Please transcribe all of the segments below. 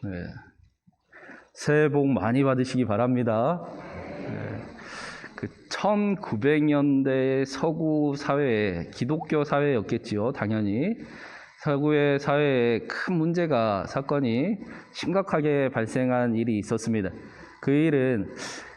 네. 새해 복 많이 받으시기 바랍니다. 네. 1900년대 서구 사회, 기독교 사회였겠지요, 당연히. 서구의 사회에 큰 문제가, 사건이 심각하게 발생한 일이 있었습니다. 그 일은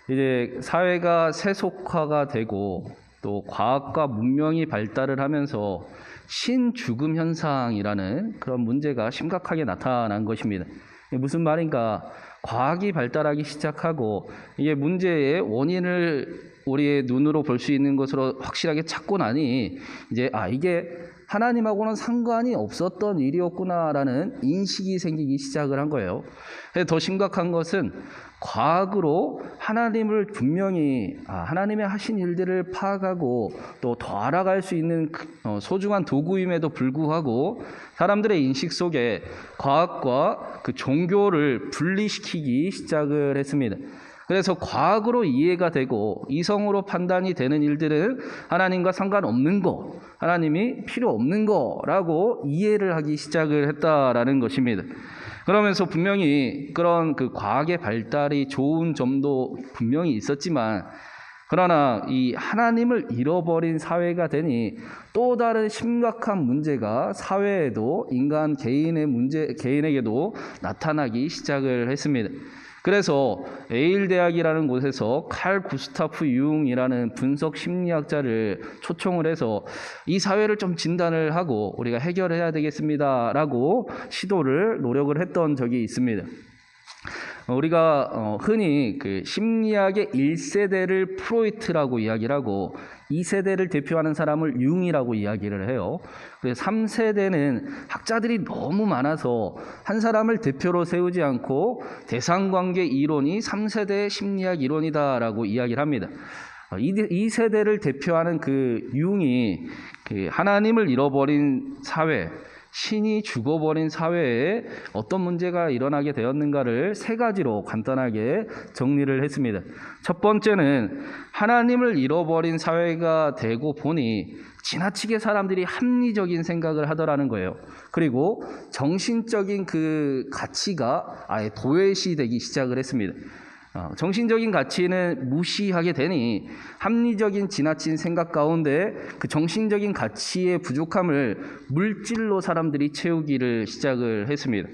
이제 사회가 세속화가 되고 또 과학과 문명이 발달을 하면서 신죽음 현상이라는 그런 문제가 심각하게 나타난 것입니다. 무슨 말인가? 과학이 발달하기 시작하고 이게 문제의 원인을 우리의 눈으로 볼 수 있는 것으로 확실하게 찾고 나니 이제 이게 하나님하고는 상관이 없었던 일이었구나라는 인식이 생기기 시작을 한 거예요. 더 심각한 것은 과학으로 하나님을 분명히 하나님의 하신 일들을 파악하고 또 더 알아갈 수 있는 소중한 도구임에도 불구하고 사람들의 인식 속에 과학과 그 종교를 분리시키기 시작을 했습니다. 그래서 과학으로 이해가 되고 이성으로 판단이 되는 일들은 하나님과 상관없는 거, 하나님이 필요 없는 거라고 이해를 하기 시작을 했다라는 것입니다. 그러면서 분명히 그런 그 과학의 발달이 좋은 점도 분명히 있었지만, 그러나 이 하나님을 잃어버린 사회가 되니 또 다른 심각한 문제가 사회에도 인간 개인에게도 나타나기 시작을 했습니다. 그래서 에일 대학이라는 곳에서 칼 구스타프 융이라는 분석 심리학자를 초청을 해서 이 사회를 좀 진단을 하고 우리가 해결해야 되겠습니다라고 노력을 했던 적이 있습니다. 우리가 흔히 그 심리학의 1세대를 프로이트라고 이야기를 하고 2세대를 대표하는 사람을 융이라고 이야기를 해요. 그래서 3세대는 학자들이 너무 많아서 한 사람을 대표로 세우지 않고 대상관계 이론이 3세대 심리학 이론이다라고 이야기를 합니다. 2세대를 대표하는 그 융이 그 하나님을 잃어버린 사회, 신이 죽어버린 사회에 어떤 문제가 일어나게 되었는가를 3가지로 간단하게 정리를 했습니다. 첫 번째는 하나님을 잃어버린 사회가 되고 보니 지나치게 사람들이 합리적인 생각을 하더라는 거예요. 그리고 정신적인 그 가치가 아예 도외시되기 시작을 했습니다. 정신적인 가치는 무시하게 되니 합리적인 지나친 생각 가운데 그 정신적인 가치의 부족함을 물질로 사람들이 채우기를 시작을 했습니다.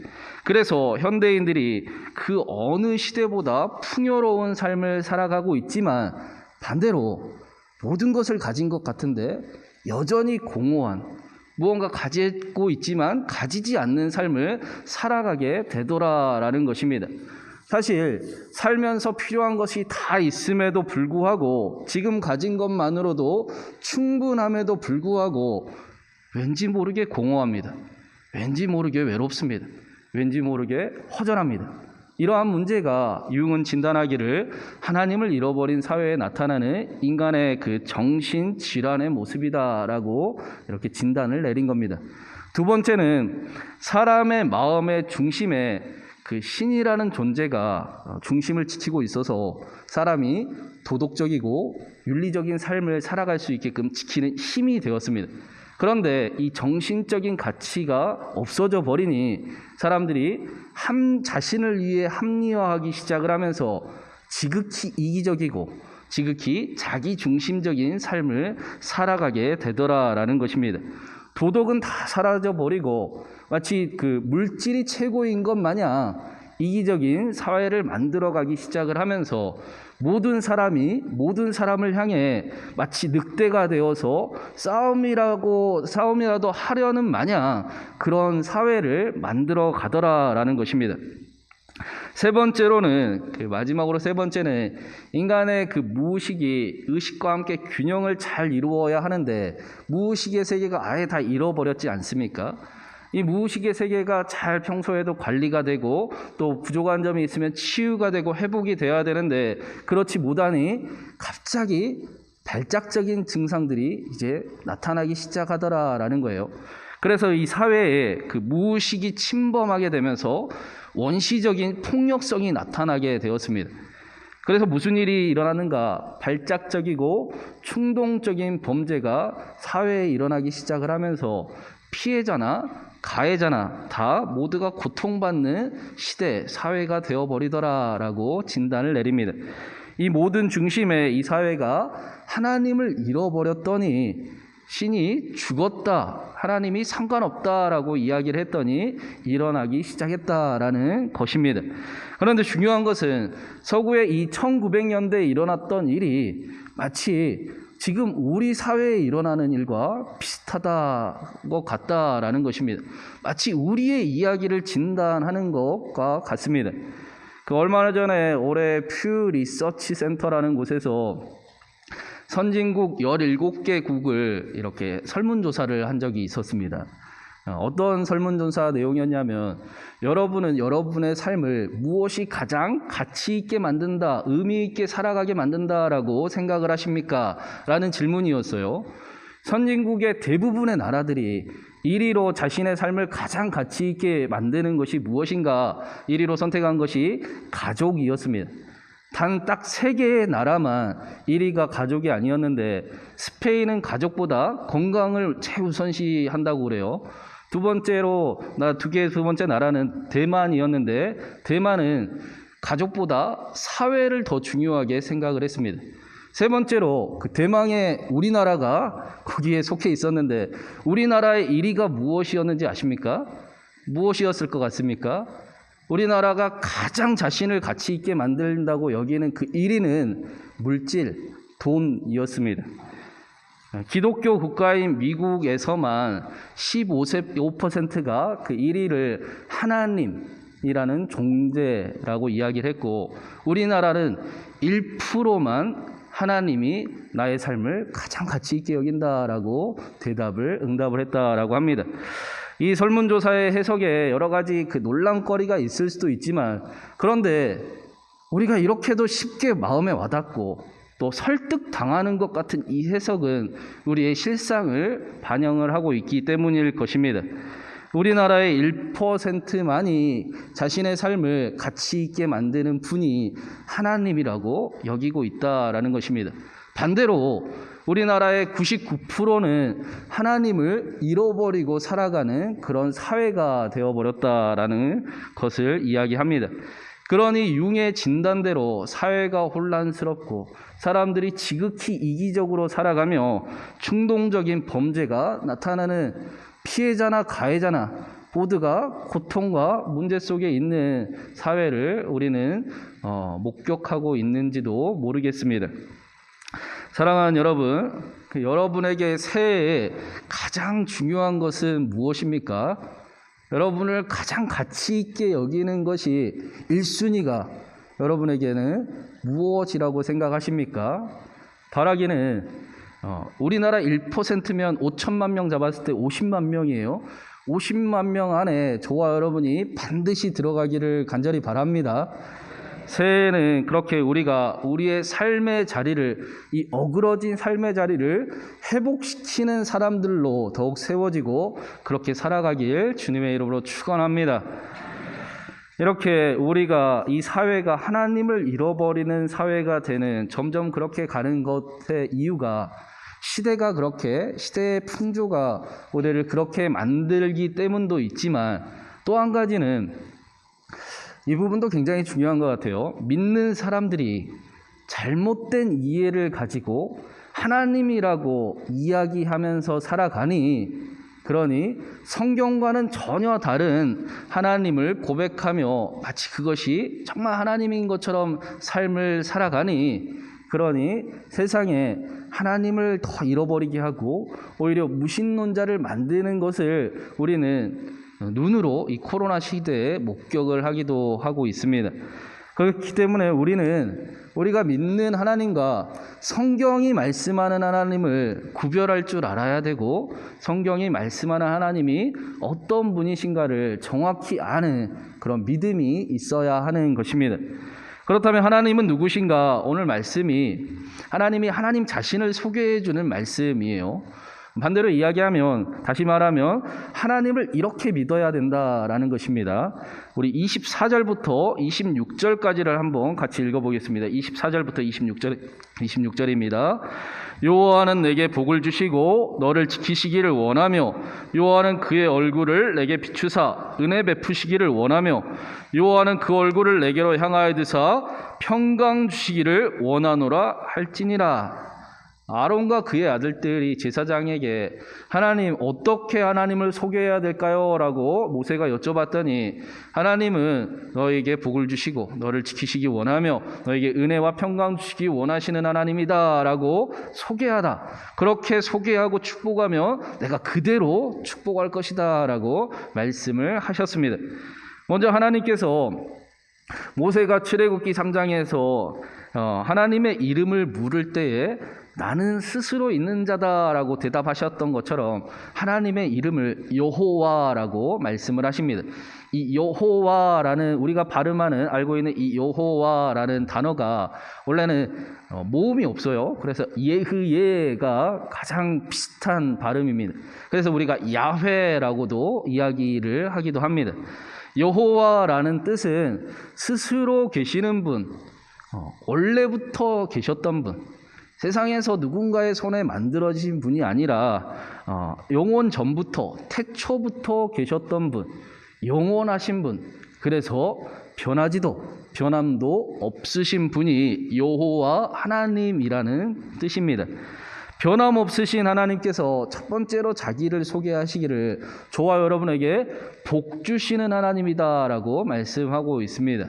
그래서 현대인들이 그 어느 시대보다 풍요로운 삶을 살아가고 있지만 반대로 모든 것을 가진 것 같은데 여전히 공허한, 무언가 가지고 있지만 가지지 않는 삶을 살아가게 되더라라는 것입니다. 사실 살면서 필요한 것이 다 있음에도 불구하고 지금 가진 것만으로도 충분함에도 불구하고 왠지 모르게 공허합니다. 왠지 모르게 외롭습니다. 왠지 모르게 허전합니다. 이러한 문제가 융은 진단하기를 하나님을 잃어버린 사회에 나타나는 인간의 그 정신질환의 모습이다라고 이렇게 진단을 내린 겁니다. 두 번째는 사람의 마음의 중심에 그 신이라는 존재가 중심을 지키고 있어서 사람이 도덕적이고 윤리적인 삶을 살아갈 수 있게끔 지키는 힘이 되었습니다. 그런데 이 정신적인 가치가 없어져 버리니 사람들이 자신을 위해 합리화하기 시작을 하면서 지극히 이기적이고 지극히 자기중심적인 삶을 살아가게 되더라라는 것입니다. 도덕은 다 사라져버리고 마치 그 물질이 최고인 것 마냥 이기적인 사회를 만들어가기 시작을 하면서 모든 사람을 향해 마치 늑대가 되어서 싸움이라도 하려는 마냥 그런 사회를 만들어 가더라라는 것입니다. 마지막으로 세 번째는 인간의 그 무의식이 의식과 함께 균형을 잘 이루어야 하는데 무의식의 세계가 아예 다 잃어버렸지 않습니까? 이 무의식의 세계가 잘 평소에도 관리가 되고 또 부족한 점이 있으면 치유가 되고 회복이 돼야 되는데 그렇지 못하니 갑자기 발작적인 증상들이 이제 나타나기 시작하더라라는 거예요. 그래서 이 사회에 그 무의식이 침범하게 되면서 원시적인 폭력성이 나타나게 되었습니다. 그래서 무슨 일이 일어나는가? 발작적이고 충동적인 범죄가 사회에 일어나기 시작을 하면서 피해자나 가해자나 다 모두가 고통받는 시대, 사회가 되어버리더라라고 진단을 내립니다. 이 모든 중심에 이 사회가 하나님을 잃어버렸더니 신이 죽었다, 하나님이 상관없다라고 이야기를 했더니 일어나기 시작했다라는 것입니다. 그런데 중요한 것은 서구의 이 1900년대에 일어났던 일이 마치 지금 우리 사회에 일어나는 일과 비슷하다 것 같다라는 것입니다. 마치 우리의 이야기를 진단하는 것과 같습니다. 얼마 전에 올해 퓨 리서치 센터라는 곳에서 선진국 17개국을 이렇게 설문조사를 한 적이 있었습니다. 어떤 설문조사 내용이었냐면, 여러분은 여러분의 삶을 무엇이 가장 가치 있게 만든다, 의미 있게 살아가게 만든다라고 생각을 하십니까? 라는 질문이었어요. 선진국의 대부분의 나라들이 1위로 자신의 삶을 가장 가치 있게 만드는 것이 무엇인가 1위로 선택한 것이 가족이었습니다. 단 딱 3개의 나라만 1위가 가족이 아니었는데, 스페인은 가족보다 건강을 최우선시한다고 그래요. 두 번째 나라는 대만이었는데, 대만은 가족보다 사회를 더 중요하게 생각을 했습니다. 세 번째로 대망의 우리나라가 거기에 속해 있었는데, 우리나라의 1위가 무엇이었는지 아십니까? 무엇이었을 것 같습니까? 우리나라가 가장 자신을 가치 있게 만든다고 여기는 그 1위는 물질, 돈이었습니다. 기독교 국가인 미국에서만 15%가 그 1위를 하나님이라는 존재라고 이야기를 했고, 우리나라는 1%만 하나님이 나의 삶을 가장 가치 있게 여긴다라고 응답을 했다라고 합니다. 이 설문조사의 해석에 여러 가지 논란거리가 있을 수도 있지만, 그런데 우리가 이렇게도 쉽게 마음에 와닿고 또 설득당하는 것 같은 이 해석은 우리의 실상을 반영을 하고 있기 때문일 것입니다. 우리나라의 1%만이 자신의 삶을 가치 있게 만드는 분이 하나님이라고 여기고 있다라는 것입니다. 반대로 우리나라의 99%는 하나님을 잃어버리고 살아가는 그런 사회가 되어버렸다라는 것을 이야기합니다. 그러니 융의 진단대로 사회가 혼란스럽고 사람들이 지극히 이기적으로 살아가며 충동적인 범죄가 나타나는, 피해자나 가해자나 모두가 고통과 문제 속에 있는 사회를 우리는 목격하고 있는지도 모르겠습니다. 사랑하는 여러분, 여러분에게 새해에 가장 중요한 것은 무엇입니까? 여러분을 가장 가치 있게 여기는 것이 1순위가 여러분에게는 무엇이라고 생각하십니까? 바라기는 우리나라 1%면 5천만 명 잡았을 때 50만 명이에요. 50만 명 안에 저와 여러분이 반드시 들어가기를 간절히 바랍니다. 새해에는 그렇게 우리가 우리의 삶의 자리를, 이 어그러진 삶의 자리를 회복시키는 사람들로 더욱 세워지고 그렇게 살아가길 주님의 이름으로 축원합니다. 이렇게 우리가 이 사회가 하나님을 잃어버리는 사회가 되는, 점점 그렇게 가는 것의 이유가 시대의 풍조가 우리를 그렇게 만들기 때문도 있지만, 또 한 가지는 이 부분도 굉장히 중요한 것 같아요. 믿는 사람들이 잘못된 이해를 가지고 하나님이라고 이야기하면서 살아가니, 그러니 성경과는 전혀 다른 하나님을 고백하며 마치 그것이 정말 하나님인 것처럼 삶을 살아가니, 그러니 세상에 하나님을 더 잃어버리게 하고 오히려 무신론자를 만드는 것을 우리는 눈으로 이 코로나 시대에 목격을 하기도 하고 있습니다. 그렇기 때문에 우리가 믿는 하나님과 성경이 말씀하는 하나님을 구별할 줄 알아야 되고, 성경이 말씀하는 하나님이 어떤 분이신가를 정확히 아는 그런 믿음이 있어야 하는 것입니다. 그렇다면 하나님은 누구신가? 오늘 말씀이 하나님이 하나님 자신을 소개해 주는 말씀이에요. 반대로 이야기하면, 다시 말하면 하나님을 이렇게 믿어야 된다라는 것입니다. 우리 24절부터 26절까지를 한번 같이 읽어보겠습니다. 24절부터 26절입니다. 여호와는 내게 복을 주시고 너를 지키시기를 원하며 여호와는 그의 얼굴을 내게 비추사 은혜 베푸시기를 원하며 여호와는 그 얼굴을 내게로 향하여 드사 평강 주시기를 원하노라 할지니라. 아론과 그의 아들들이 제사장에게 하나님, 어떻게 하나님을 소개해야 될까요? 라고 모세가 여쭤봤더니 하나님은 너에게 복을 주시고 너를 지키시기 원하며 너에게 은혜와 평강 주시기 원하시는 하나님이다 라고 소개하다. 그렇게 소개하고 축복하며 내가 그대로 축복할 것이다 라고 말씀을 하셨습니다. 먼저 하나님께서 모세가 출애굽기 3장에서 하나님의 이름을 물을 때에 나는 스스로 있는 자다라고 대답하셨던 것처럼 하나님의 이름을 여호와라고 말씀을 하십니다. 이 여호와라는, 우리가 발음하는, 알고 있는 이 여호와라는 단어가 원래는 모음이 없어요. 그래서 예흐예가 가장 비슷한 발음입니다. 그래서 우리가 야훼라고도 이야기를 하기도 합니다. 여호와라는 뜻은 스스로 계시는 분, 원래부터 계셨던 분, 세상에서 누군가의 손에 만들어진 분이 아니라 영원 전부터, 태초부터 계셨던 분, 영원하신 분, 그래서 변함도 없으신 분이 여호와 하나님이라는 뜻입니다. 변함없으신 하나님께서 첫 번째로 자기를 소개하시기를 저와 여러분에게 복 주시는 하나님이다라고 말씀하고 있습니다.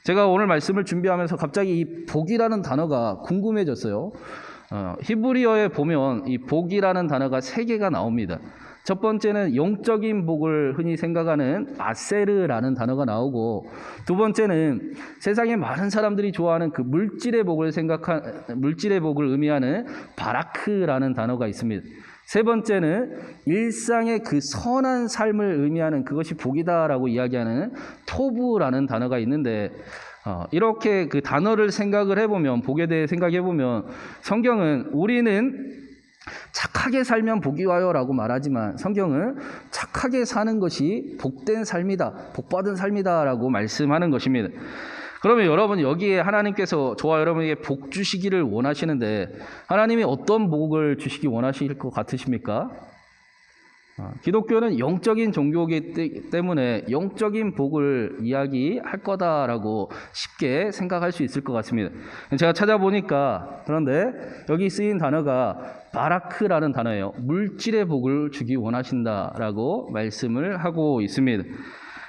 제가 오늘 말씀을 준비하면서 갑자기 이 복이라는 단어가 궁금해졌어요. 히브리어에 보면 이 복이라는 단어가 3개가 나옵니다. 첫 번째는 영적인 복을 흔히 생각하는 아세르라는 단어가 나오고, 두 번째는 세상에 많은 사람들이 좋아하는 그 물질의 복을 의미하는 바라크라는 단어가 있습니다. 세 번째는 일상의 그 선한 삶을 의미하는, 그것이 복이다라고 이야기하는 토부라는 단어가 있는데, 이렇게 그 단어를 생각을 해보면, 복에 대해 생각해보면, 성경은 우리는 착하게 살면 복이 와요라고 말하지만 성경은 착하게 사는 것이 복된 삶이다, 복받은 삶이다라고 말씀하는 것입니다. 그러면 여러분, 여기에 하나님께서 저와 여러분에게 복 주시기를 원하시는데 하나님이 어떤 복을 주시기 원하실 것 같으십니까? 기독교는 영적인 종교이기 때문에 영적인 복을 이야기할 거다라고 쉽게 생각할 수 있을 것 같습니다. 제가 찾아보니까, 그런데 여기 쓰인 단어가 바라크라는 단어예요. 물질의 복을 주기 원하신다라고 말씀을 하고 있습니다.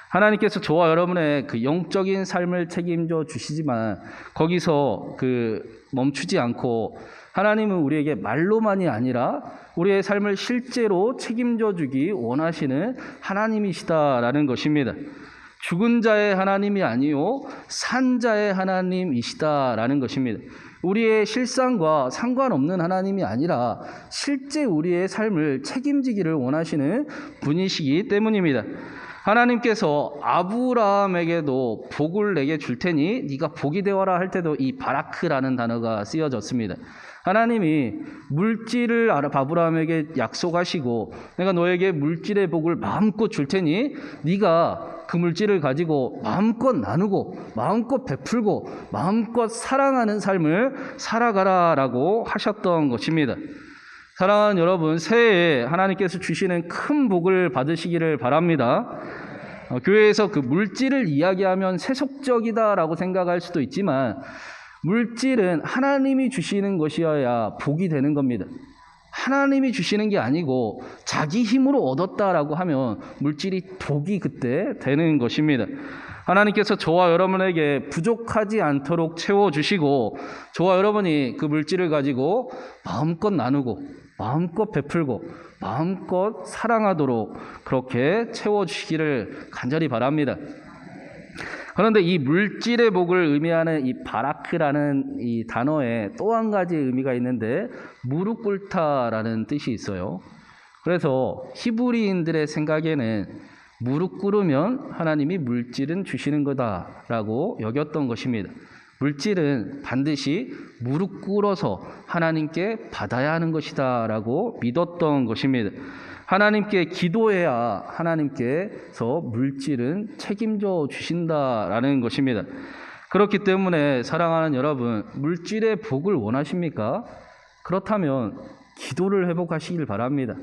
하나님께서 저와 여러분의 그 영적인 삶을 책임져 주시지만 거기서 멈추지 않고 하나님은 우리에게 말로만이 아니라 우리의 삶을 실제로 책임져 주기 원하시는 하나님이시다라는 것입니다. 죽은 자의 하나님이 아니요 산 자의 하나님이시다라는 것입니다. 우리의 실상과 상관없는 하나님이 아니라 실제 우리의 삶을 책임지기를 원하시는 분이시기 때문입니다. 하나님께서 아브라함에게도 복을 내게 줄 테니 네가 복이 되어라 할 때도 이 바라크라는 단어가 쓰여졌습니다. 하나님이 물질을 아브라함에게 약속하시고 내가 너에게 물질의 복을 마음껏 줄 테니 네가 그 물질을 가지고 마음껏 나누고 마음껏 베풀고 마음껏 사랑하는 삶을 살아가라라고 하셨던 것입니다. 사랑하는 여러분, 새해에 하나님께서 주시는 큰 복을 받으시기를 바랍니다. 교회에서 그 물질을 이야기하면 세속적이다라고 생각할 수도 있지만 물질은 하나님이 주시는 것이어야 복이 되는 겁니다. 하나님이 주시는 게 아니고 자기 힘으로 얻었다라고 하면 물질이 복이 그때 되는 것입니다. 하나님께서 저와 여러분에게 부족하지 않도록 채워주시고 저와 여러분이 그 물질을 가지고 마음껏 나누고 마음껏 베풀고 마음껏 사랑하도록 그렇게 채워주시기를 간절히 바랍니다. 그런데 이 물질의 복을 의미하는 이 바라크라는 이 단어에 또 한 가지 의미가 있는데 무릎 꿇다라는 뜻이 있어요. 그래서 히브리인들의 생각에는 무릎 꿇으면 하나님이 물질은 주시는 거다라고 여겼던 것입니다. 물질은 반드시 무릎 꿇어서 하나님께 받아야 하는 것이다 라고 믿었던 것입니다. 하나님께 기도해야 하나님께서 물질은 책임져 주신다라는 것입니다. 그렇기 때문에 사랑하는 여러분, 물질의 복을 원하십니까? 그렇다면 기도를 회복하시길 바랍니다.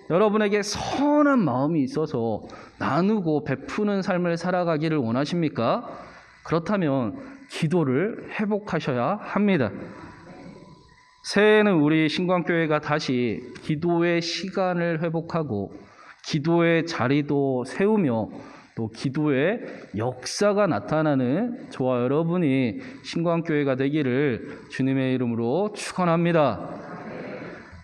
여러분에게 선한 마음이 있어서 나누고 베푸는 삶을 살아가기를 원하십니까? 그렇다면 기도를 회복하셔야 합니다. 새해에는 우리 신광교회가 다시 기도의 시간을 회복하고 기도의 자리도 세우며 또 기도의 역사가 나타나는 저와 여러분이 신광교회가 되기를 주님의 이름으로 축원합니다.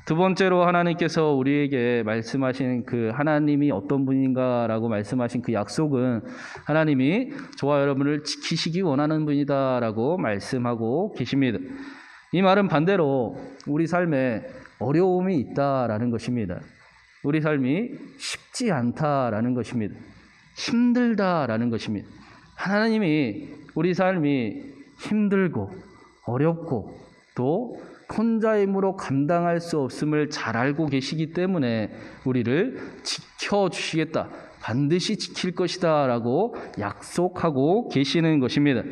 두 번째로 하나님께서 우리에게 말씀하신 그 하나님이 어떤 분인가라고 말씀하신 그 약속은 하나님이 저와 여러분을 지키시기 원하는 분이다라고 말씀하고 계십니다. 이 말은 반대로 우리 삶에 어려움이 있다라는 것입니다. 우리 삶이 쉽지 않다라는 것입니다. 힘들다라는 것입니다. 하나님이 우리 삶이 힘들고 어렵고 또 혼자 힘으로 감당할 수 없음을 잘 알고 계시기 때문에 우리를 지켜주시겠다, 반드시 지킬 것이다 라고 약속하고 계시는 것입니다.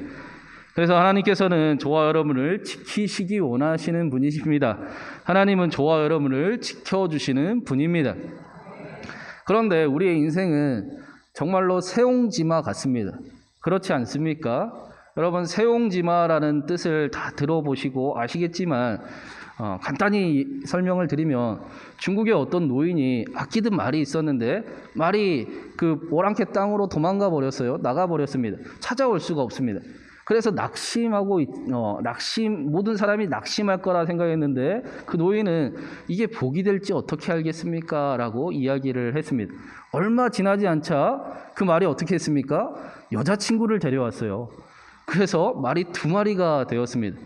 그래서 하나님께서는 저와 여러분을 지키시기 원하시는 분이십니다. 하나님은 저와 여러분을 지켜주시는 분입니다. 그런데 우리의 인생은 정말로 세옹지마 같습니다. 그렇지 않습니까? 여러분, 세옹지마라는 뜻을 다 들어보시고 아시겠지만 간단히 설명을 드리면 중국의 어떤 노인이 아끼던 말이 있었는데 말이 그 오랑캐 땅으로 도망가 버렸어요. 나가 버렸습니다. 찾아올 수가 없습니다. 그래서 모든 사람이 낙심할 거라 생각했는데 그 노인은 이게 복이 될지 어떻게 알겠습니까? 라고 이야기를 했습니다. 얼마 지나지 않자 그 말이 어떻게 했습니까? 여자친구를 데려왔어요. 그래서 말이 2마리가 되었습니다.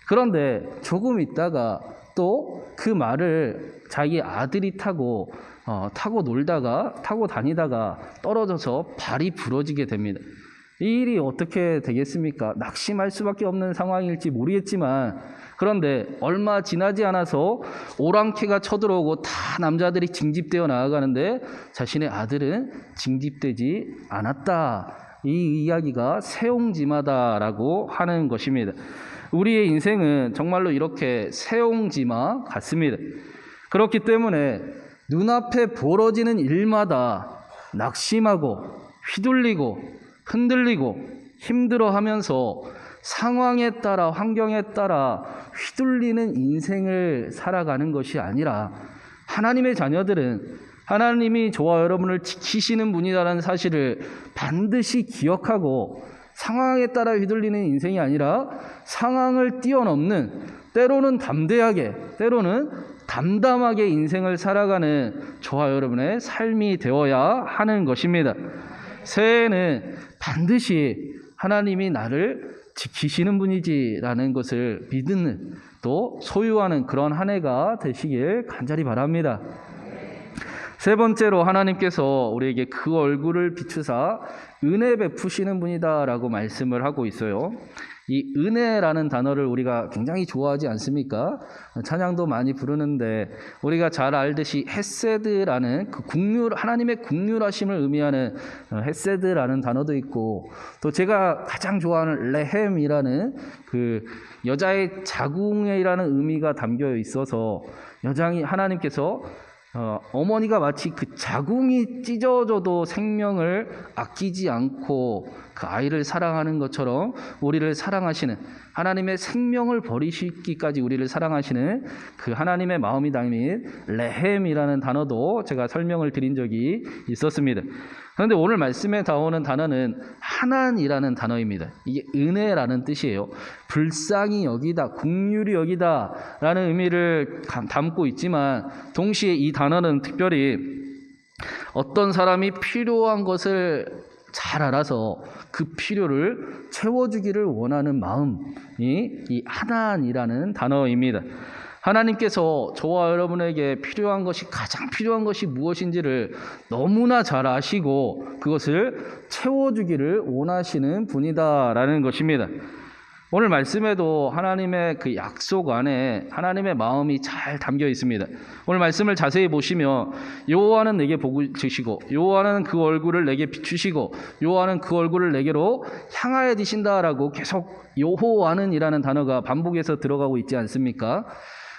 그런데 조금 있다가 또 그 말을 자기 아들이 타고 다니다가 떨어져서 발이 부러지게 됩니다. 이 일이 어떻게 되겠습니까? 낙심할 수밖에 없는 상황일지 모르겠지만 그런데 얼마 지나지 않아서 오랑캐가 쳐들어오고 다 남자들이 징집되어 나아가는데 자신의 아들은 징집되지 않았다. 이 이야기가 세옹지마다라고 하는 것입니다. 우리의 인생은 정말로 이렇게 세옹지마 같습니다. 그렇기 때문에 눈앞에 벌어지는 일마다 낙심하고 휘둘리고 흔들리고 힘들어하면서 상황에 따라 환경에 따라 휘둘리는 인생을 살아가는 것이 아니라 하나님의 자녀들은 하나님이 저와 여러분을 지키시는 분이라는 사실을 반드시 기억하고 상황에 따라 휘둘리는 인생이 아니라 상황을 뛰어넘는 때로는 담대하게 때로는 담담하게 인생을 살아가는 저와 여러분의 삶이 되어야 하는 것입니다. 새해에는 반드시 하나님이 나를 지키시는 분이지라는 것을 믿는 또 소유하는 그런 한 해가 되시길 간절히 바랍니다. 세 번째로 하나님께서 우리에게 그 얼굴을 비추사 은혜 베푸시는 분이다라고 말씀을 하고 있어요. 이 은혜라는 단어를 우리가 굉장히 좋아하지 않습니까? 찬양도 많이 부르는데 우리가 잘 알듯이 헤세드라는 그 하나님의 긍휼하심을 의미하는 헤세드라는 단어도 있고 또 제가 가장 좋아하는 레헴이라는 그 여자의 자궁이라는 의미가 담겨 있어서 하나님께서 어머니가 마치 그 자궁이 찢어져도 생명을 아끼지 않고 그 아이를 사랑하는 것처럼 우리를 사랑하시는 하나님의 생명을 버리시기까지 우리를 사랑하시는 그 하나님의 마음이 담긴 레헴이라는 단어도 제가 설명을 드린 적이 있었습니다. 그런데 오늘 말씀에 나오는 단어는 하난이라는 단어입니다. 이게 은혜라는 뜻이에요. 불쌍히 여기다, 긍휼히 여기다 라는 의미를 담고 있지만 동시에 이 단어는 특별히 어떤 사람이 필요한 것을 잘 알아서 그 필요를 채워주기를 원하는 마음이 이 하난이라는 단어입니다. 하나님께서 저와 여러분에게 가장 필요한 것이 무엇인지를 너무나 잘 아시고 그것을 채워주기를 원하시는 분이다라는 것입니다. 오늘 말씀에도 하나님의 그 약속 안에 하나님의 마음이 잘 담겨 있습니다. 오늘 말씀을 자세히 보시면 여호와는 내게 복을 주시고 여호와는 그 얼굴을 내게 비추시고 여호와는 그 얼굴을 내게로 향하여 드신다라고 계속 여호와는이라는 단어가 반복해서 들어가고 있지 않습니까?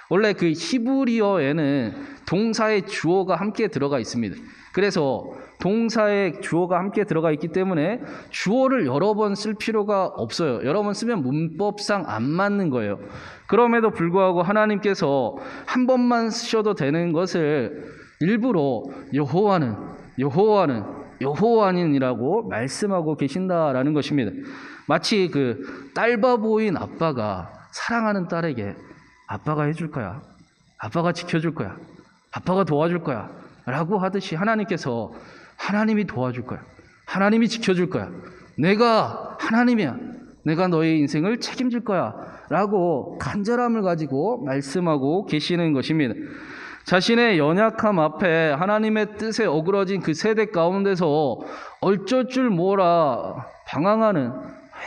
원래 그 히브리어에는 동사의 주어가 함께 들어가 있습니다. 그래서 동사의 주어가 함께 들어가 있기 때문에 주어를 여러 번 쓸 필요가 없어요. 여러 번 쓰면 문법상 안 맞는 거예요. 그럼에도 불구하고 하나님께서 한 번만 쓰셔도 되는 것을 일부러 여호와는이라고 말씀하고 계신다라는 것입니다. 마치 그 딸바보인 아빠가 사랑하는 딸에게 아빠가 해줄 거야, 아빠가 지켜줄 거야, 아빠가 도와줄 거야 라고 하듯이 하나님께서 하나님이 도와줄 거야, 하나님이 지켜줄 거야, 내가 하나님이야, 내가 너의 인생을 책임질 거야 라고 간절함을 가지고 말씀하고 계시는 것입니다. 자신의 연약함 앞에 하나님의 뜻에 어그러진 그 세대 가운데서 어쩔 줄 몰라 방황하는,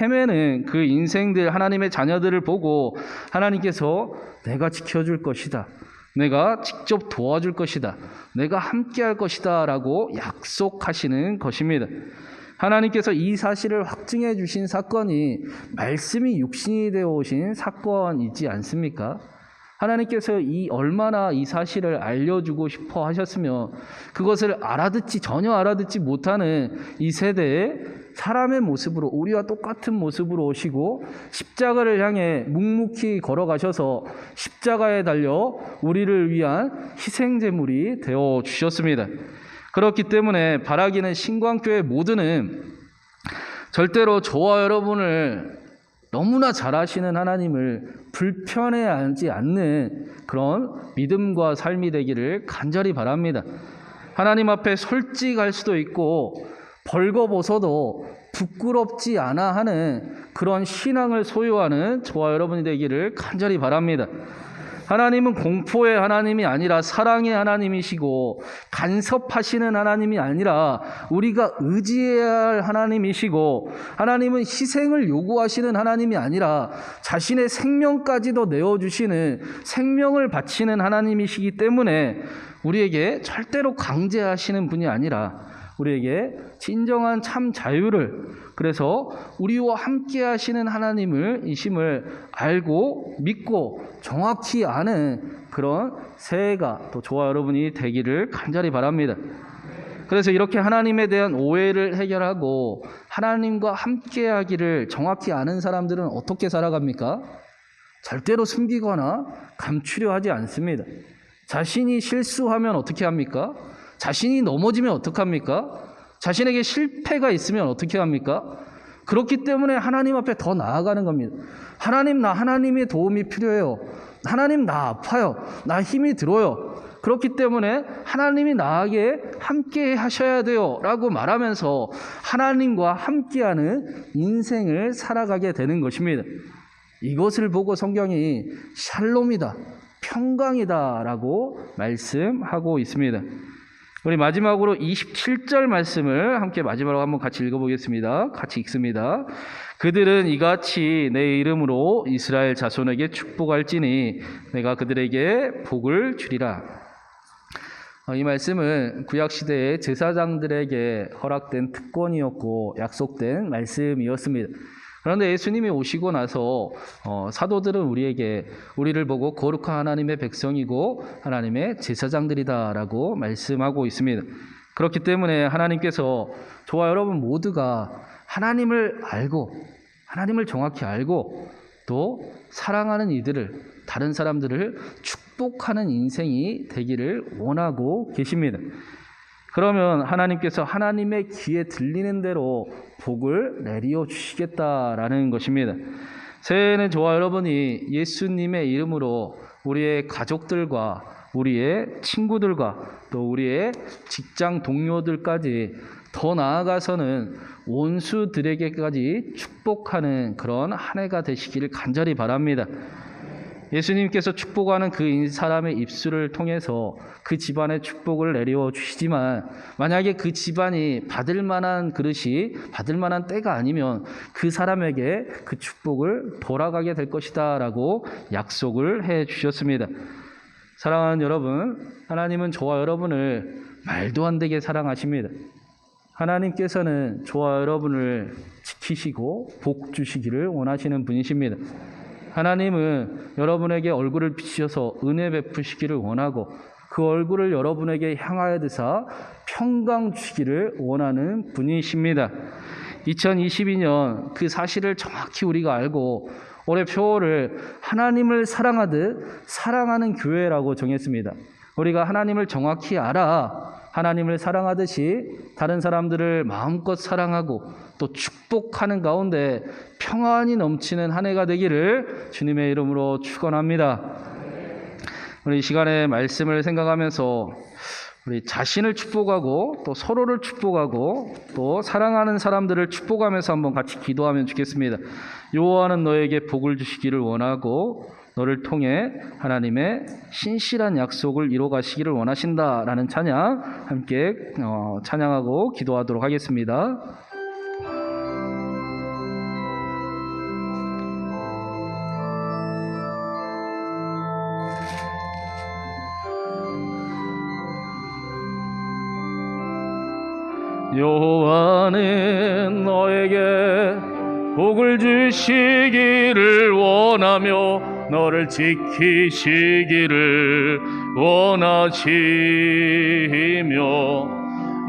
헤매는 그 인생들, 하나님의 자녀들을 보고 하나님께서 내가 지켜줄 것이다, 내가 직접 도와줄 것이다, 내가 함께할 것이다 라고 약속하시는 것입니다. 하나님께서 이 사실을 확증해 주신 사건이 말씀이 육신이 되어 오신 사건이지 않습니까? 하나님께서 얼마나 이 사실을 알려주고 싶어 하셨으면 그것을 전혀 알아듣지 못하는 이 세대에 사람의 모습으로, 우리와 똑같은 모습으로 오시고 십자가를 향해 묵묵히 걸어가셔서 십자가에 달려 우리를 위한 희생제물이 되어 주셨습니다. 그렇기 때문에 바라기는 신광교회 모두는 절대로 저와 여러분을 너무나 잘 아시는 하나님을 불편해하지 않는 그런 믿음과 삶이 되기를 간절히 바랍니다. 하나님 앞에 솔직할 수도 있고 벌거벗어도 부끄럽지 않아 하는 그런 신앙을 소유하는 저와 여러분이 되기를 간절히 바랍니다. 하나님은 공포의 하나님이 아니라 사랑의 하나님이시고 간섭하시는 하나님이 아니라 우리가 의지해야 할 하나님이시고, 하나님은 희생을 요구하시는 하나님이 아니라 자신의 생명까지도 내어주시는, 생명을 바치는 하나님이시기 때문에 우리에게 절대로 강제하시는 분이 아니라 우리에게 진정한 참 자유를, 그래서 우리와 함께 하시는 하나님을 이심을 알고 믿고 정확히 아는 그런 새해가 또 저와 여러분이 되기를 간절히 바랍니다. 그래서 이렇게 하나님에 대한 오해를 해결하고 하나님과 함께 하기를 정확히 아는 사람들은 어떻게 살아갑니까? 절대로 숨기거나 감추려 하지 않습니다. 자신이 실수하면 어떻게 합니까? 자신이 넘어지면 어떡합니까? 자신에게 실패가 있으면 어떻게 합니까? 그렇기 때문에 하나님 앞에 더 나아가는 겁니다. 하나님, 나 하나님의 도움이 필요해요. 하나님, 나 아파요. 나 힘이 들어요. 그렇기 때문에 하나님이 나에게 함께 하셔야 돼요 라고 말하면서 하나님과 함께하는 인생을 살아가게 되는 것입니다. 이것을 보고 성경이 샬롬이다, 평강이다 라고 말씀하고 있습니다. 우리 마지막으로 27절 말씀을 함께 마지막으로 한번 같이 읽어보겠습니다. 같이 읽습니다. 그들은 이같이 내 이름으로 이스라엘 자손에게 축복할지니 내가 그들에게 복을 주리라. 이 말씀은 구약시대의 제사장들에게 허락된 특권이었고 약속된 말씀이었습니다. 그런데 예수님이 오시고 나서 사도들은 우리를 보고 거룩한 하나님의 백성이고 하나님의 제사장들이다라고 말씀하고 있습니다. 그렇기 때문에 하나님께서 저와 여러분 모두가 하나님을 알고, 하나님을 정확히 알고 또 사랑하는 이들을, 다른 사람들을 축복하는 인생이 되기를 원하고 계십니다. 그러면 하나님께서 하나님의 귀에 들리는 대로 복을 내려 주시겠다라는 것입니다. 새해에는 저와 여러분이 예수님의 이름으로 우리의 가족들과 우리의 친구들과 또 우리의 직장 동료들까지, 더 나아가서는 원수들에게까지 축복하는 그런 한 해가 되시기를 간절히 바랍니다. 예수님께서 축복하는 그 사람의 입술을 통해서 그 집안에 축복을 내려 주시지만 만약에 그 집안이 받을 만한 그릇이 받을 만한 때가 아니면 그 사람에게 그 축복을 돌아가게 될 것이다 라고 약속을 해 주셨습니다. 사랑하는 여러분, 하나님은 저와 여러분을 말도 안 되게 사랑하십니다. 하나님께서는 저와 여러분을 지키시고 복 주시기를 원하시는 분이십니다. 하나님은 여러분에게 얼굴을 비추셔서 은혜 베푸시기를 원하고 그 얼굴을 여러분에게 향하여 드사 평강 주시기를 원하는 분이십니다. 2022년 그 사실을 정확히 우리가 알고 올해 표어를 하나님을 사랑하듯 사랑하는 교회라고 정했습니다. 우리가 하나님을 정확히 알아 하나님을 사랑하듯이 다른 사람들을 마음껏 사랑하고 또 축복하는 가운데 평안이 넘치는 한 해가 되기를 주님의 이름으로 축원합니다. 우리 이 시간에 말씀을 생각하면서 우리 자신을 축복하고 또 서로를 축복하고 또 사랑하는 사람들을 축복하면서 한번 같이 기도하면 좋겠습니다. 여호와는 너에게 복을 주시기를 원하고 너를 통해 하나님의 신실한 약속을 이뤄 가시기를 원하신다라는 찬양 함께 찬양하고 기도하도록 하겠습니다. 여호와는 너에게 복을 주시기를 원하며 너를 지키시기를 원하시며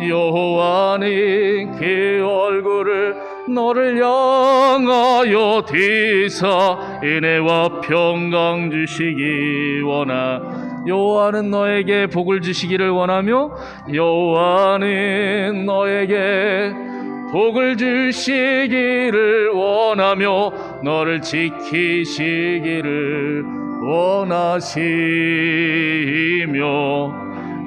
여호와는 그 얼굴을 너를 향하여 드사 은혜와 평강 주시기 여호와는 너에게 복을 주시기를 원하며 여호와는 너에게 복을 주시기를 원하며 너를 지키시기를 원하시며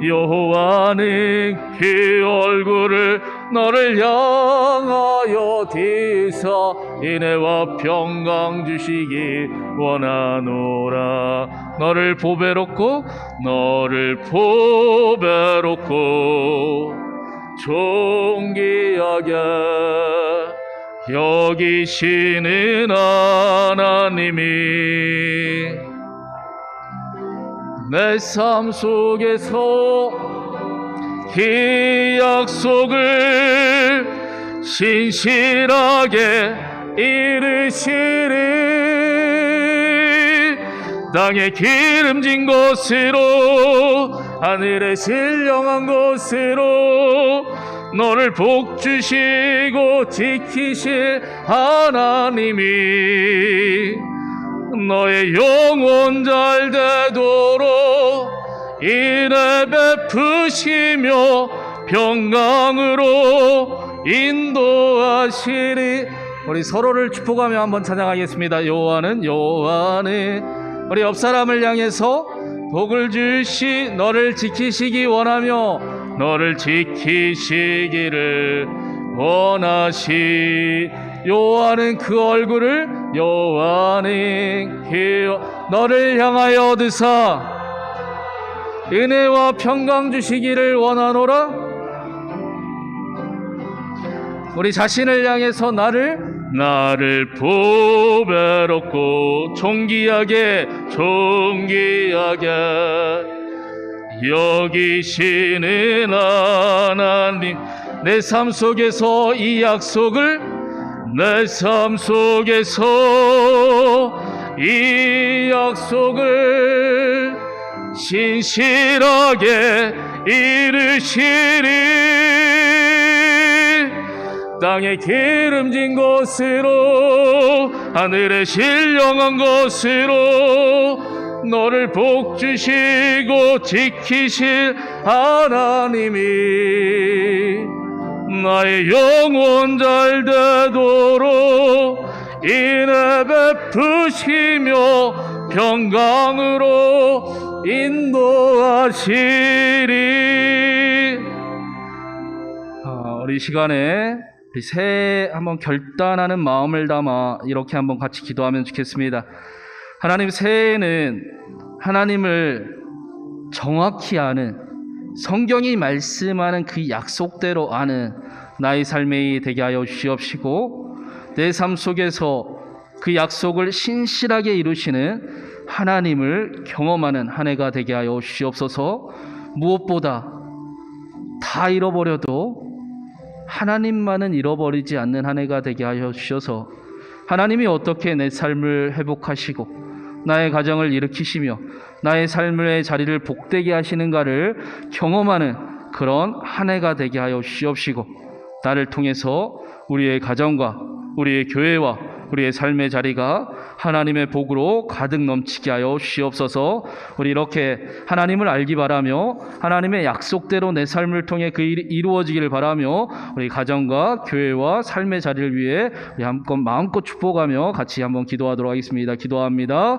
여호와는 그 얼굴을 너를 향하여 드사 은혜와 평강 주시기 원하노라. 너를 보배롭고 존귀하게 여기시는 하나님이 내 삶 속에서 그 약속을 신실하게 이루시리. 땅에 기름진 곳으로 하늘에 신령한 곳으로 너를 복주시고 지키실 하나님이 너의 영혼 잘 되도록 은혜 베푸시며 평강으로 인도하시리. 우리 서로를 축복하며 한번 찬양하겠습니다. 여호와는 우리 옆 사람을 향해서 복을 주시 너를 지키시기 원하며 너를 지키시기를 원하시. 여호와는 그 얼굴을 너를 향하여 드사 은혜와 평강 주시기를 원하노라. 우리 자신을 향해서 나를 보배롭고 존귀하게 여기시는 하나님. 내 삶 속에서 이 약속을 신실하게 이루시리. 땅에 기름진 곳으로 하늘에 신령한 곳으로 너를 복주시고 지키실 하나님이 나의 영혼 잘 되도록 은혜 베푸시며 평강으로 인도하시리. 우리 시간에 새해 한번 결단하는 마음을 담아 이렇게 한번 같이 기도하면 좋겠습니다. 하나님, 새해에는 하나님을 정확히 아는, 성경이 말씀하는 그 약속대로 아는 나의 삶이 되게 하여 주시옵시고, 내 삶 속에서 그 약속을 신실하게 이루시는 하나님을 경험하는 한 해가 되게 하여 주시옵소서. 무엇보다 다 잃어버려도 하나님만은 잃어버리지 않는 한 해가 되게 하여 주셔서 하나님이 어떻게 내 삶을 회복하시고 나의 가정을 일으키시며 나의 삶의 자리를 복되게 하시는가를 경험하는 그런 한 해가 되게 하여 주시옵시고, 나를 통해서 우리의 가정과 우리의 교회와 우리의 삶의 자리가 하나님의 복으로 가득 넘치게 하여 주시옵소서. 우리 이렇게 하나님을 알기 바라며 하나님의 약속대로 내 삶을 통해 그 일이 이루어지기를 바라며 우리 가정과 교회와 삶의 자리를 위해 우리 마음껏 축복하며 같이 한번 기도하도록 하겠습니다. 기도합니다.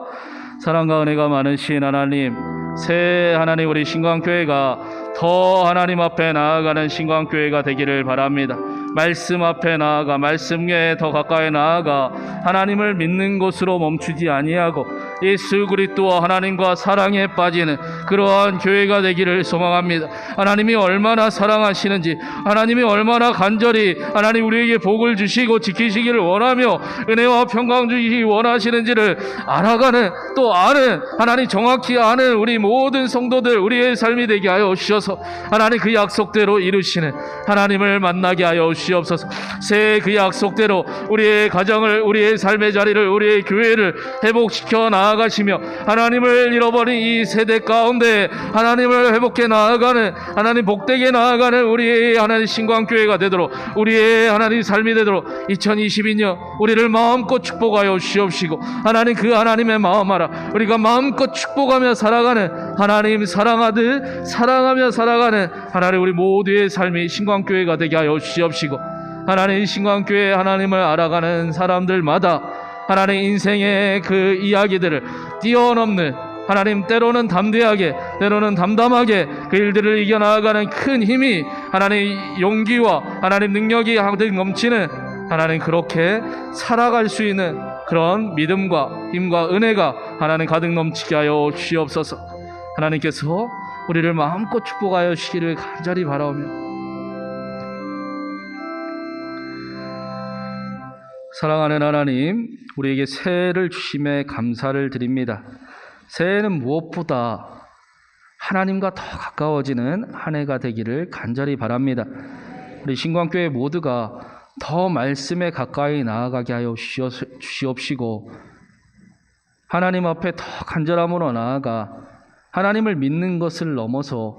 사랑과 은혜가 많으신 하나님, 새해 하나님, 우리 신광교회가 더 하나님 앞에 나아가는 신광교회가 되기를 바랍니다. 말씀 앞에 나아가 말씀에 더 가까이 나아가 하나님을 믿는 것으로 멈추지 아니하고 예수 그리스도와 하나님과 사랑에 빠지는 그러한 교회가 되기를 소망합니다. 하나님이 얼마나 사랑하시는지, 하나님이 얼마나 간절히 하나님 우리에게 복을 주시고 지키시기를 원하며 은혜와 평강 주시기 원하시는지를 알아가는, 또 아는, 하나님 정확히 아는 우리 모든 성도들, 우리의 삶이 되게 하여 주셔서 하나님 그 약속대로 이루시는 하나님을 만나게 하여 주시옵소서. 새해 그 약속대로 우리의 가정을, 우리의 삶의 자리를, 우리의 교회를 회복시켜 나아가시며 하나님을 잃어버린 이 세대 가운데 하나님을 회복해 나아가는, 하나님 복되게 나아가는 우리의 하나님 신광교회가 되도록, 우리의 하나님 삶이 되도록 2022년 우리를 마음껏 축복하여 주시옵시고, 하나님 그 하나님의 마음 알아 우리가 마음껏 축복하며 살아가는, 하나님 사랑하듯 사랑하며 살아가는 하나님 우리 모두의 삶이 신광교회가 되게 하여 주시옵시고, 하나님 신광교회 하나님을 알아가는 사람들마다 하나님 인생의 그 이야기들을 뛰어넘는, 하나님 때로는 담대하게 때로는 담담하게 그 일들을 이겨나가는 큰 힘이, 하나님 용기와 하나님 능력이 가득 넘치는, 하나님 그렇게 살아갈 수 있는 그런 믿음과 힘과 은혜가 하나님 가득 넘치게 하여 주시옵소서. 하나님께서 우리를 마음껏 축복하여 주시기를 간절히 바라오며, 사랑하는 하나님, 우리에게 새해를 주심에 감사를 드립니다. 새해는 무엇보다 하나님과 더 가까워지는 한 해가 되기를 간절히 바랍니다. 우리 신광교회 모두가 더 말씀에 가까이 나아가게 하여 주시옵시고, 하나님 앞에 더 간절함으로 나아가 하나님을 믿는 것을 넘어서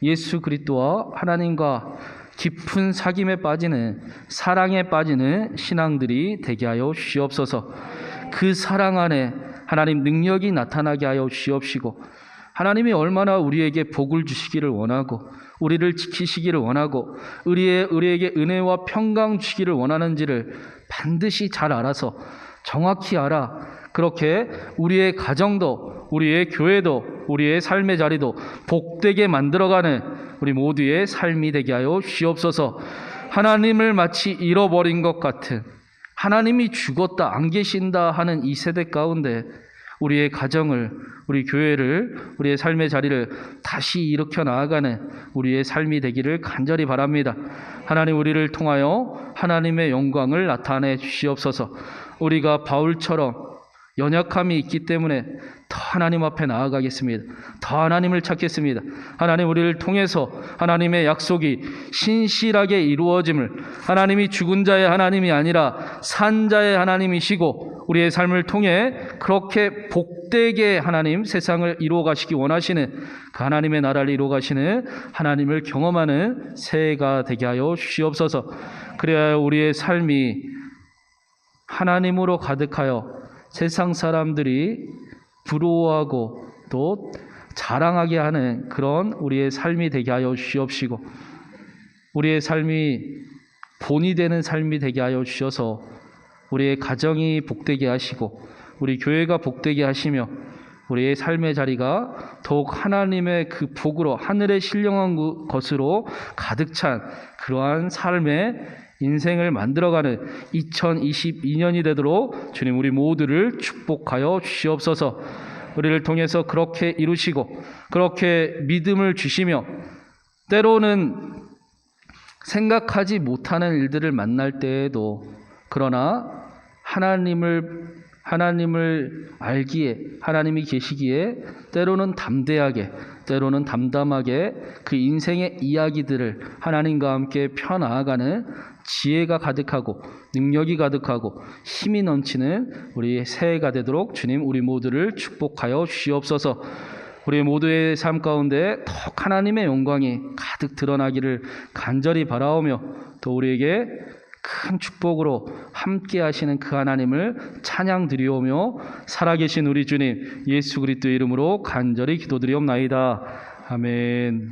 예수 그리스도와 하나님과 깊은 사귐에 빠지는, 사랑에 빠지는 신앙들이 되게 하여 주시옵소서. 그 사랑 안에 하나님 능력이 나타나게 하여 주시옵시고, 하나님이 얼마나 우리에게 복을 주시기를 원하고 우리를 지키시기를 원하고 우리에게 은혜와 평강 주시기를 원하는지를 반드시 잘 알아서, 정확히 알아 그렇게 우리의 가정도, 우리의 교회도, 우리의 삶의 자리도 복되게 만들어가는 우리 모두의 삶이 되게 하여 주시옵소서. 하나님을 마치 잃어버린 것 같은, 하나님이 죽었다 안 계신다 하는 이 세대 가운데 우리의 가정을, 우리 교회를, 우리의 삶의 자리를 다시 일으켜 나아가는 우리의 삶이 되기를 간절히 바랍니다. 하나님, 우리를 통하여 하나님의 영광을 나타내 주시옵소서. 우리가 바울처럼 연약함이 있기 때문에 더 하나님 앞에 나아가겠습니다. 더 하나님을 찾겠습니다. 하나님, 우리를 통해서 하나님의 약속이 신실하게 이루어짐을, 하나님이 죽은 자의 하나님이 아니라 산 자의 하나님이시고 우리의 삶을 통해 그렇게 복되게 하나님 세상을 이루어 가시기 원하시는 그 하나님의 나라를 이루어 가시는 하나님을 경험하는 새해가 되게 하여 주시옵소서. 그래야 우리의 삶이 하나님으로 가득하여 세상 사람들이 부러워하고 또 자랑하게 하는 그런 우리의 삶이 되게 하여 주시옵시고, 우리의 삶이 본이 되는 삶이 되게 하여 주셔서 우리의 가정이 복되게 하시고 우리 교회가 복되게 하시며 우리의 삶의 자리가 더욱 하나님의 그 복으로 하늘에 신령한 것으로 가득 찬 그러한 삶의 인생을 만들어가는 2022년이 되도록 주님 우리 모두를 축복하여 주시옵소서. 우리를 통해서 그렇게 이루시고 그렇게 믿음을 주시며 때로는 생각하지 못하는 일들을 만날 때에도 그러나 하나님을 알기에 하나님이 계시기에 때로는 담대하게 때로는 담담하게 그 인생의 이야기들을 하나님과 함께 펴나가는 지혜가 가득하고 능력이 가득하고 힘이 넘치는 우리 새해가 되도록 주님 우리 모두를 축복하여 주시옵소서. 우리 모두의 삶 가운데 더욱 하나님의 영광이 가득 드러나기를 간절히 바라오며 또 우리에게 큰 축복으로 함께 하시는 그 하나님을 찬양 드리오며 살아계신 우리 주님 예수 그리스도의 이름으로 간절히 기도드리옵나이다. 아멘.